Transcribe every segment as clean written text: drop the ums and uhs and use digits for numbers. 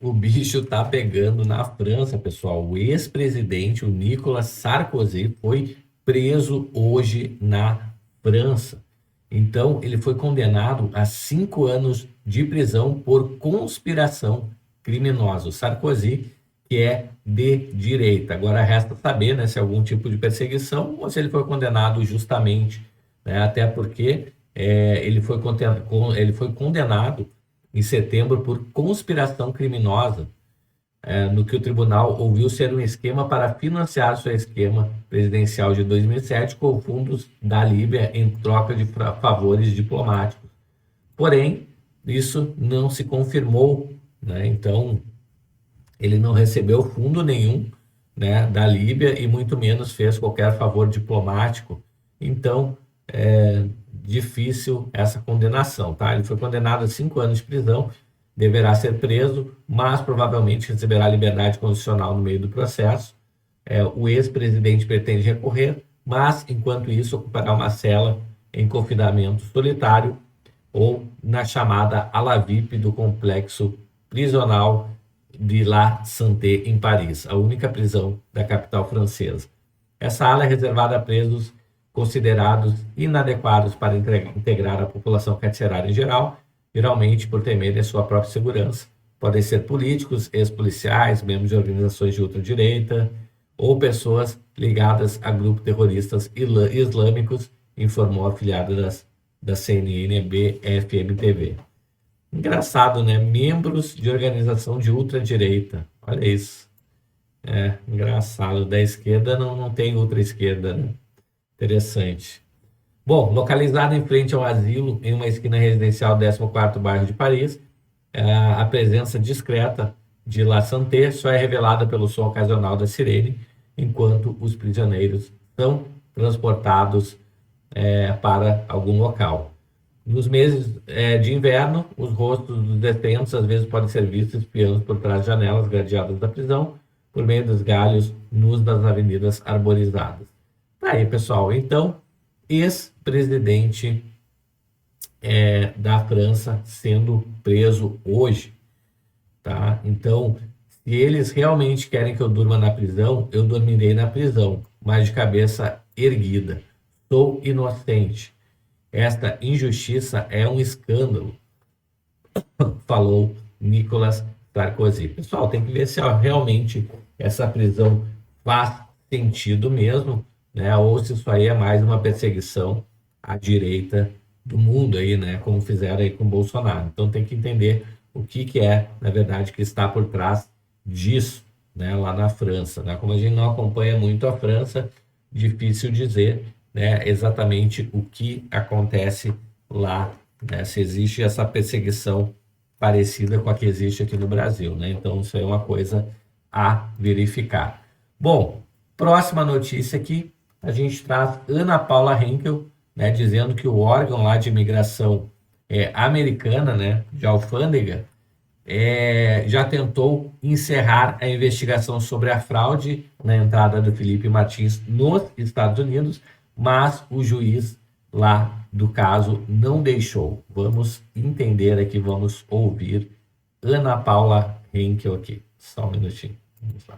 o bicho tá pegando na França, pessoal. O ex-presidente, o Nicolas Sarkozy, foi preso hoje na França. Então, ele foi condenado a 5 anos de prisão por conspiração criminosa. O Sarkozy, que é de direita. Agora resta saber, né, se é algum tipo de perseguição ou se ele foi condenado justamente, né, até porque ele foi condenado em setembro por conspiração criminosa, no que o tribunal ouviu ser um esquema para financiar seu esquema presidencial de 2007 com fundos da Líbia em troca de favores diplomáticos. Porém, isso não se confirmou, né? Então, ele não recebeu fundo nenhum, né, da Líbia e muito menos fez qualquer favor diplomático. Então, é difícil essa condenação, tá? Ele foi condenado a 5 anos de prisão, deverá ser preso, mas provavelmente receberá liberdade condicional no meio do processo. O ex-presidente pretende recorrer, mas enquanto isso ocupará uma cela em confinamento solitário ou na chamada ala VIP do complexo prisional de La Santé, em Paris, a única prisão da capital francesa. Essa ala é reservada a presos considerados inadequados para integrar a população carcerária em geral, geralmente por temerem a sua própria segurança. Podem ser políticos, ex-policiais, membros de organizações de ultradireita ou pessoas ligadas a grupos terroristas islâmicos, informou a afiliada da CNN BFM TV. Engraçado, né? Membros de organização de ultradireita. Olha isso. Engraçado. Da esquerda não tem ultra-esquerda, né? Interessante. Bom, localizado em frente ao asilo, em uma esquina residencial do 14º bairro de Paris, a presença discreta de La Santé só é revelada pelo som ocasional da sirene, enquanto os prisioneiros são transportados para algum local. Nos meses de inverno, os rostos dos detentos às vezes podem ser vistos espiando por trás de janelas gradeadas da prisão, por meio dos galhos nus das avenidas arborizadas. Tá aí, pessoal. Então, ex-presidente da França sendo preso hoje, tá? Então, se eles realmente querem que eu durma na prisão, eu dormirei na prisão, mas de cabeça erguida. Sou inocente. Esta injustiça é um escândalo, falou Nicolas Sarkozy. Pessoal, tem que ver se realmente essa prisão faz sentido mesmo, né? Ou se isso aí é mais uma perseguição à direita do mundo aí, né? Como fizeram aí com o Bolsonaro. Então tem que entender o que é, na verdade, que está por trás disso, né? Lá na França, né? Como a gente não acompanha muito a França, difícil dizer, né, exatamente o que acontece lá, né? Se existe essa perseguição parecida com a que existe aqui no Brasil, né? Então isso aí é uma coisa a verificar. Bom, próxima notícia aqui, a gente traz Ana Paula Henkel, né, dizendo que o órgão lá de imigração americana, né, de alfândega, já tentou encerrar a investigação sobre a fraude na entrada do Felipe Martins nos Estados Unidos, mas o juiz lá do caso não deixou. Vamos entender aqui, vamos ouvir Ana Paula Henkel aqui. Só um minutinho. Vamos lá.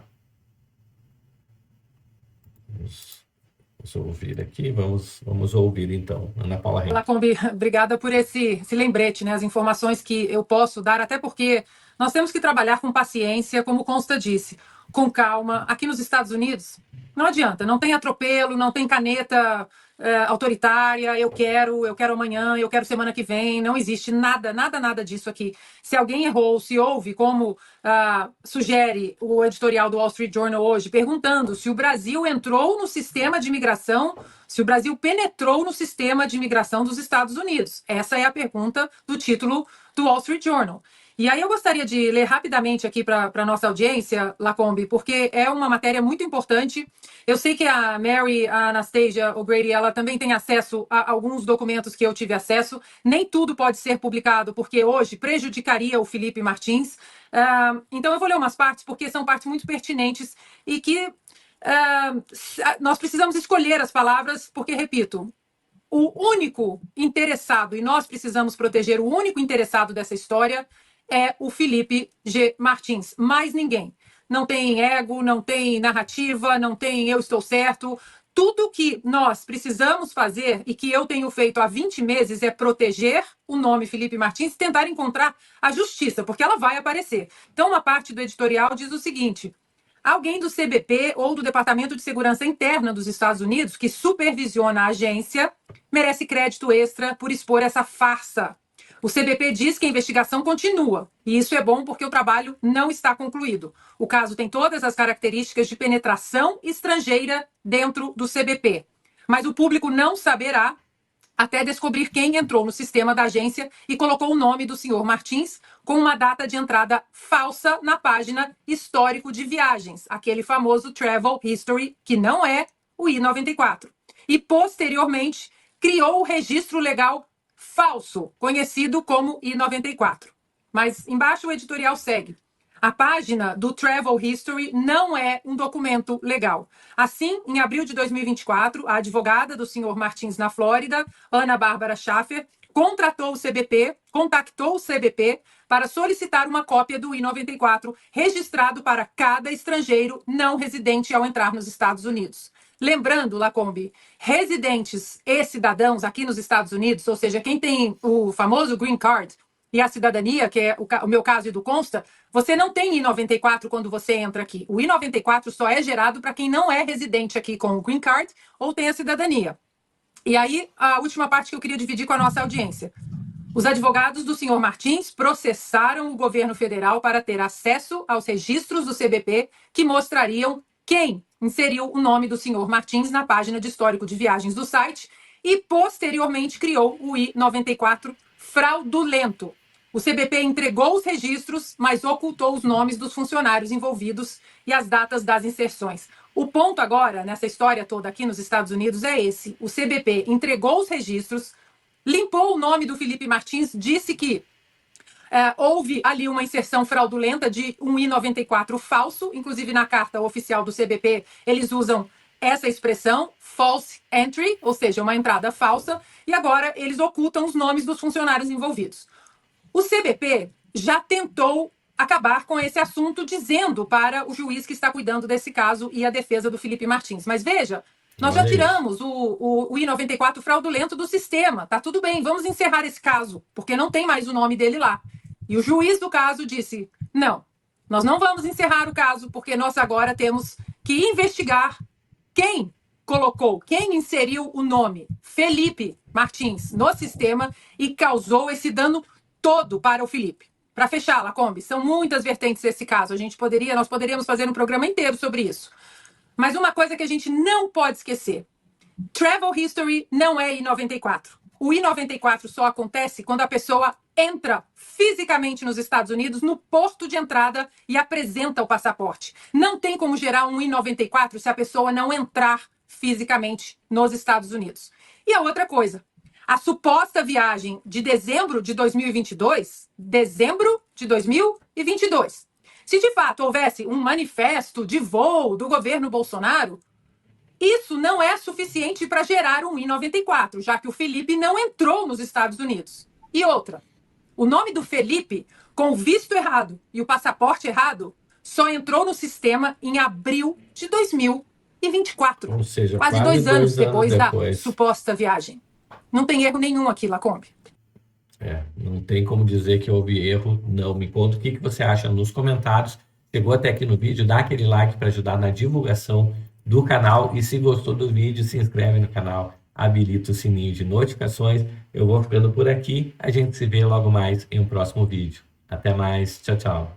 Vamos ouvir aqui, vamos ouvir então, Ana Paula Henkel. Olá, Combi, obrigada por esse lembrete, né? As informações que eu posso dar, até porque nós temos que trabalhar com paciência, como Consta disse, com calma. Aqui nos Estados Unidos, não adianta, não tem atropelo, não tem caneta autoritária, eu quero amanhã, eu quero semana que vem, não existe nada disso aqui. Se alguém errou, se houve, como sugere o editorial do Wall Street Journal hoje, perguntando se o Brasil entrou no sistema de imigração, se o Brasil penetrou no sistema de imigração dos Estados Unidos. Essa é a pergunta do título do Wall Street Journal. E aí eu gostaria de ler rapidamente aqui para a nossa audiência, Lacombe, porque é uma matéria muito importante. Eu sei que a Mary, a Anastasia O'Grady, ela também tem acesso a alguns documentos que eu tive acesso. Nem tudo pode ser publicado, porque hoje prejudicaria o Felipe Martins. Então eu vou ler umas partes, porque são partes muito pertinentes e que nós precisamos escolher as palavras, porque, repito, o único interessado, e nós precisamos proteger o único interessado dessa história, é o Felipe G. Martins, mais ninguém. Não tem ego, não tem narrativa, não tem eu estou certo. Tudo que nós precisamos fazer e que eu tenho feito há 20 meses é proteger o nome Felipe Martins e tentar encontrar a justiça, porque ela vai aparecer. Então, uma parte do editorial diz o seguinte: alguém do CBP ou do Departamento de Segurança Interna dos Estados Unidos, que supervisiona a agência, merece crédito extra por expor essa farsa. O CBP diz que a investigação continua, e isso é bom porque o trabalho não está concluído. O caso tem todas as características de penetração estrangeira dentro do CBP. Mas o público não saberá até descobrir quem entrou no sistema da agência e colocou o nome do senhor Martins com uma data de entrada falsa na página Histórico de Viagens, aquele famoso Travel History, que não é o I-94. E, posteriormente, criou o registro legal falso, conhecido como I-94. Mas embaixo o editorial segue. A página do Travel History não é um documento legal. Assim, em abril de 2024, a advogada do senhor Martins na Flórida, Ana Bárbara Schaffer, contactou o CBP para solicitar uma cópia do I-94 registrado para cada estrangeiro não residente ao entrar nos Estados Unidos. Lembrando, Lacombe, residentes e cidadãos aqui nos Estados Unidos, ou seja, quem tem o famoso Green Card e a cidadania, que é o meu caso e do Consta, você não tem I-94 quando você entra aqui. O I-94 só é gerado para quem não é residente aqui com o Green Card ou tem a cidadania. E aí, a última parte que eu queria dividir com a nossa audiência. Os advogados do senhor Martins processaram o governo federal para ter acesso aos registros do CBP que mostrariam quem inseriu o nome do senhor Martins na página de histórico de viagens do site e, posteriormente, criou o I-94 fraudulento. O CBP entregou os registros, mas ocultou os nomes dos funcionários envolvidos e as datas das inserções. O ponto agora, nessa história toda aqui nos Estados Unidos, é esse. O CBP entregou os registros, limpou o nome do Felipe Martins, disse que houve ali uma inserção fraudulenta de um I-94 falso, inclusive na carta oficial do CBP, eles usam essa expressão, false entry, ou seja, uma entrada falsa, e agora eles ocultam os nomes dos funcionários envolvidos. O CBP já tentou acabar com esse assunto, dizendo para o juiz que está cuidando desse caso e a defesa do Felipe Martins. Mas veja, nós já tiramos o I-94 fraudulento do sistema. Tá tudo bem, vamos encerrar esse caso, porque não tem mais o nome dele lá. E o juiz do caso disse, não, nós não vamos encerrar o caso, porque nós agora temos que investigar quem colocou, quem inseriu o nome Felipe Martins no sistema e causou esse dano todo para o Felipe. Para fechar, Lacombe, são muitas vertentes desse caso. Nós poderíamos fazer um programa inteiro sobre isso. Mas uma coisa que a gente não pode esquecer: Travel History não é I-94. O I-94 só acontece quando a pessoa entra fisicamente nos Estados Unidos, no porto de entrada, e apresenta o passaporte. Não tem como gerar um I-94 se a pessoa não entrar fisicamente nos Estados Unidos. E a outra coisa, a suposta viagem de dezembro de 2022, se de fato houvesse um manifesto de voo do governo Bolsonaro, isso não é suficiente para gerar um I-94, já que o Felipe não entrou nos Estados Unidos. E outra, o nome do Felipe, com o visto errado e o passaporte errado, só entrou no sistema em abril de 2024. Ou seja, quase 2 anos depois da suposta viagem. Não tem erro nenhum aqui, Lacombe. Não tem como dizer que houve erro, não. Me conta o que você acha nos comentários. Chegou até aqui no vídeo, dá aquele like para ajudar na divulgação do canal. E se gostou do vídeo, se inscreve no canal, habilita o sininho de notificações. Eu vou ficando por aqui. A gente se vê logo mais em um próximo vídeo. Até mais. Tchau, tchau.